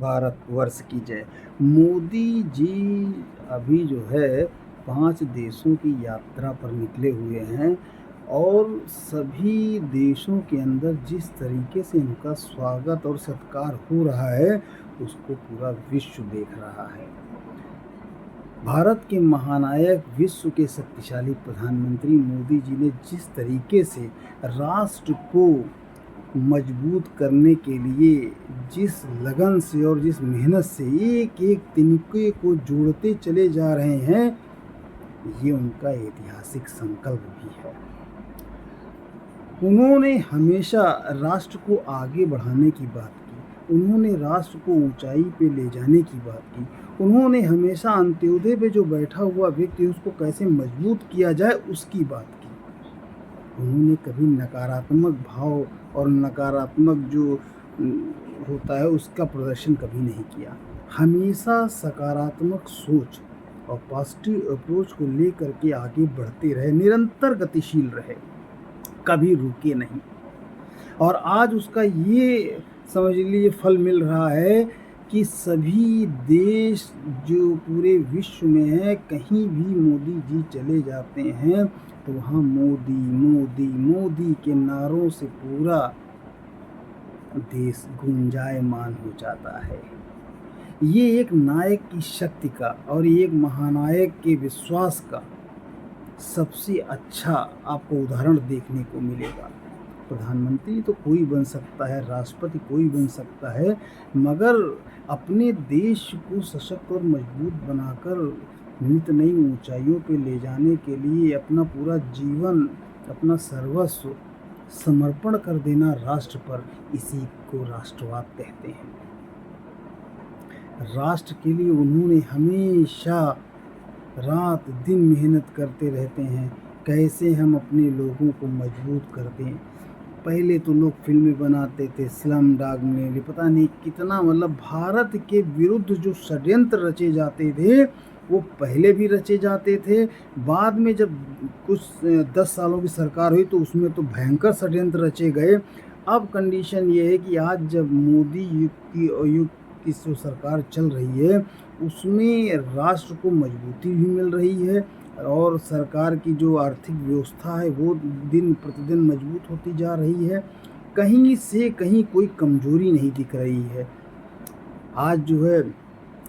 भारतवर्ष की जय। मोदी जी अभी जो है 5 देशों की यात्रा पर निकले हुए हैं और सभी देशों के अंदर जिस तरीके से उनका स्वागत और सत्कार हो रहा है, उसको पूरा विश्व देख रहा है। भारत के महानायक, विश्व के शक्तिशाली प्रधानमंत्री मोदी जी ने जिस तरीके से राष्ट्र को मजबूत करने के लिए जिस लगन से और जिस मेहनत से एक-एक तिनके को जोड़ते चले जा रहे हैं, ये उनका ऐतिहासिक संकल्प भी है। उन्होंने हमेशा राष्ट्र को आगे बढ़ाने की बात की, उन्होंने राष्ट्र को ऊंचाई पे ले जाने की बात की, उन्होंने हमेशा अंत्योदय पे जो बैठा हुआ व्यक्ति है उसको कैसे मजबूत किया जाए उसकी बात की। उन्होंने कभी नकारात्मक भाव और नकारात्मक जो होता है उसका प्रदर्शन कभी नहीं किया। हमेशा सकारात्मक सोच और पॉजिटिव अप्रोच को लेकर के आगे बढ़ते रहे, निरंतर गतिशील रहे, कभी रुके नहीं। और आज उसका ये समझ लीजिए फल मिल रहा है कि सभी देश जो पूरे विश्व में है, कहीं भी मोदी जी चले जाते हैं तो वहाँ मोदी मोदी मोदी के नारों से पूरा देश गुंजायमान हो जाता है। ये एक नायक की शक्ति का और एक महानायक के विश्वास का सबसे अच्छा आपको उदाहरण देखने को मिलेगा। प्रधानमंत्री तो कोई बन सकता है, राष्ट्रपति कोई बन सकता है, मगर अपने देश को सशक्त और मजबूत बनाकर नित नई ऊंचाइयों पे ले जाने के लिए अपना पूरा जीवन, अपना सर्वस्व समर्पण कर देना राष्ट्र पर, इसी को राष्ट्रवाद कहते हैं। राष्ट्र के लिए उन्होंने हमेशा रात दिन मेहनत करते रहते हैं, कैसे हम अपने लोगों को मजबूत कर दें। पहले तो लोग फिल्में बनाते थे, स्लम डॉग में पता नहीं कितना, मतलब भारत के विरुद्ध जो षड्यंत्र रचे जाते थे वो पहले भी रचे जाते थे। बाद में जब कुछ 10 सालों की सरकार हुई तो उसमें तो भयंकर षड्यंत्र रचे गए। अब कंडीशन ये है कि आज जब मोदी युग की जो सरकार चल रही है उसमें राष्ट्र को मजबूती भी मिल रही है और सरकार की जो आर्थिक व्यवस्था है वो दिन प्रतिदिन मजबूत होती जा रही है। कहीं से कहीं कोई कमजोरी नहीं दिख रही है। आज जो है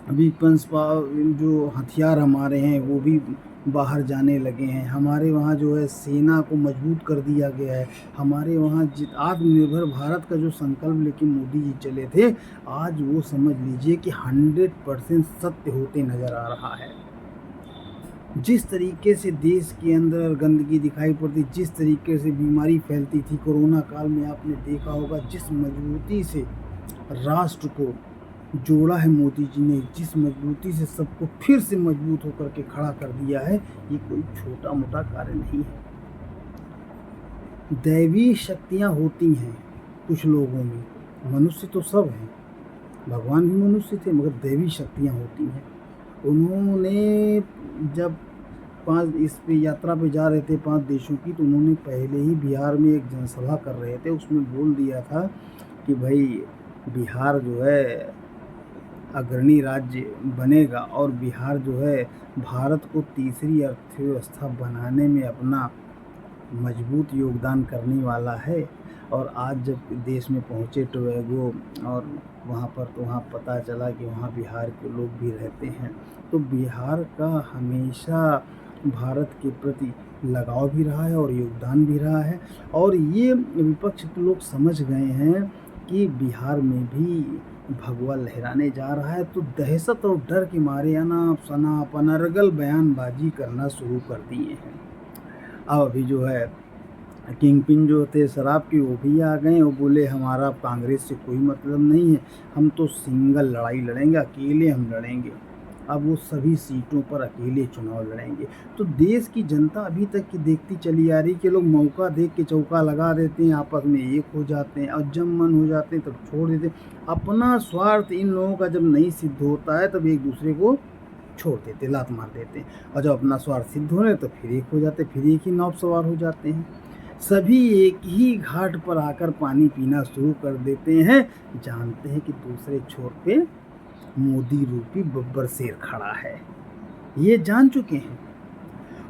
वेपन्स जो हथियार हमारे हैं वो भी बाहर जाने लगे हैं। हमारे वहाँ जो है सेना को मजबूत कर दिया गया है। हमारे वहाँ आत्मनिर्भर भारत का जो संकल्प लेके मोदी जी चले थे, आज वो समझ लीजिए कि 100% सत्य होते नज़र आ रहा है। जिस तरीके से देश के अंदर गंदगी दिखाई पड़ती, जिस तरीके से बीमारी फैलती थी कोरोना काल में, आपने देखा होगा जिस मजबूती से राष्ट्र को जोड़ा है मोदी जी ने, जिस मजबूती से सबको फिर से मजबूत होकर के खड़ा कर दिया है, ये कोई छोटा मोटा कार्य नहीं है। दैवी शक्तियाँ होती हैं कुछ लोगों में, मनुष्य तो सब हैं, भगवान भी मनुष्य थे, मगर दैवी शक्तियाँ होती हैं। उन्होंने जब 5 इस पे यात्रा पे जा रहे थे 5 देशों की, तो उन्होंने पहले ही बिहार में एक जनसभा कर रहे थे, उसमें बोल दिया था कि भाई बिहार जो है अग्रणी राज्य बनेगा और बिहार जो है भारत को तीसरी अर्थव्यवस्था बनाने में अपना मजबूत योगदान करने वाला है। और आज जब देश में पहुँचे टोबैगो और वहाँ पर, तो वहाँ पता चला कि वहाँ बिहार के लोग भी रहते हैं। तो बिहार का हमेशा भारत के प्रति लगाव भी रहा है और योगदान भी रहा है। और ये विपक्ष के लोग समझ गए हैं कि बिहार में भी भगवा लहराने जा रहा है, तो दहशत और डर के मारे अनाप शनाप अनर्गल बयानबाजी करना शुरू कर दिए हैं। अब अभी जो है किंग पिन जो थे शराब की, वो भी आ गए, वो बोले हमारा कांग्रेस से कोई मतलब नहीं है, हम तो सिंगल लड़ाई लड़ेंगे, अकेले हम लड़ेंगे। अब वो सभी सीटों पर अकेले चुनाव लड़ेंगे। तो देश की जनता अभी तक की देखती चली आ रही कि लोग मौका देख के चौका लगा देते हैं, आपस में एक हो जाते हैं और जब मन हो जाते हैं तब छोड़ देते हैं। अपना स्वार्थ इन लोगों का जब नहीं सिद्ध होता है तब एक दूसरे को छोड़ देते, लात मार देते हैं, और जब अपना स्वार्थ सिद्ध होने तो फिर एक हो जाते, फिर एक ही नाव सवार हो जाते हैं। सभी एक ही घाट पर आकर पानी पीना शुरू कर देते हैं, जानते हैं कि दूसरे छोर पे मोदी रूपी बब्बर शेर खड़ा है। ये जान चुके हैं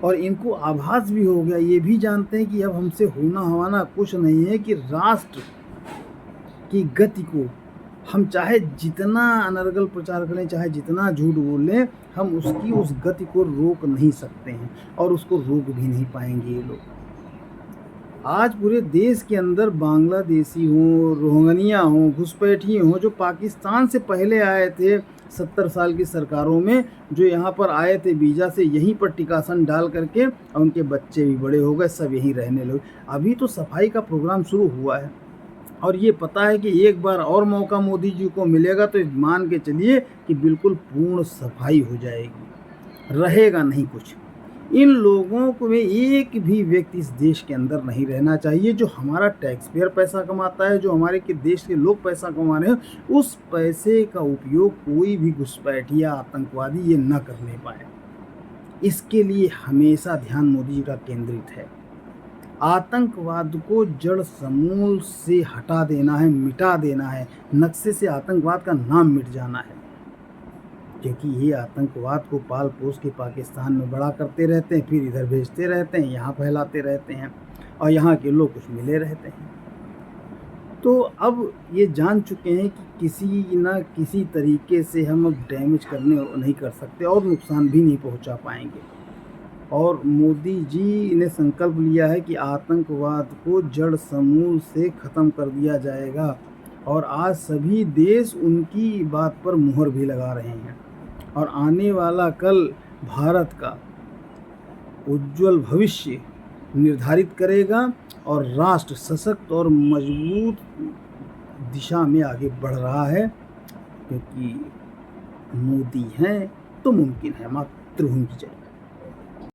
और इनको आभास भी हो गया, ये भी जानते हैं कि अब हमसे होना हवाना कुछ नहीं है, कि राष्ट्र की गति को हम चाहे जितना अनर्गल प्रचार करें, चाहे जितना झूठ बोलें, हम उसकी उस गति को रोक नहीं सकते हैं और उसको रोक भी नहीं पाएंगे ये लोग। आज पूरे देश के अंदर बांग्लादेशी हों, रोहिंग्या हों, घुसपैठिए हों, जो पाकिस्तान से पहले आए थे 70 साल की सरकारों में, जो यहाँ पर आए थे वीज़ा से, यहीं पर टिकासन डाल करके, और उनके बच्चे भी बड़े हो गए, सब यहीं रहने लगे। अभी तो सफाई का प्रोग्राम शुरू हुआ है और ये पता है कि एक बार और मौका मोदी जी को मिलेगा तो मान के चलिए कि बिल्कुल पूर्ण सफाई हो जाएगी, रहेगा नहीं कुछ। इन लोगों को में एक भी व्यक्ति इस देश के अंदर नहीं रहना चाहिए। जो हमारा टैक्स पेयर पैसा कमाता है, जो हमारे के देश के लोग पैसा कमा रहे हैं, उस पैसे का उपयोग कोई भी घुसपैठिया आतंकवादी ये न करने पाए। इसके लिए हमेशा ध्यान मोदी जी का केंद्रित है। आतंकवाद को जड़ समूल से हटा देना है, मिटा देना है, नक्शे से आतंकवाद का नाम मिट जाना है, क्योंकि ये आतंकवाद को पाल पोस के पाकिस्तान में बड़ा करते रहते हैं, फिर इधर भेजते रहते हैं, यहाँ फैलाते रहते हैं और यहाँ के लोग कुछ मिले रहते हैं। तो अब ये जान चुके हैं कि किसी न किसी तरीके से हम अब डैमेज करने नहीं कर सकते और नुकसान भी नहीं पहुँचा पाएंगे। और मोदी जी ने संकल्प लिया है कि आतंकवाद को जड़ समूल से ख़त्म कर दिया जाएगा और आज सभी देश उनकी बात पर मुहर भी लगा रहे हैं और आने वाला कल भारत का उज्जवल भविष्य निर्धारित करेगा और राष्ट्र सशक्त और मजबूत दिशा में आगे बढ़ रहा है, क्योंकि मोदी हैं तो मुमकिन है। मातृभूमि की जय।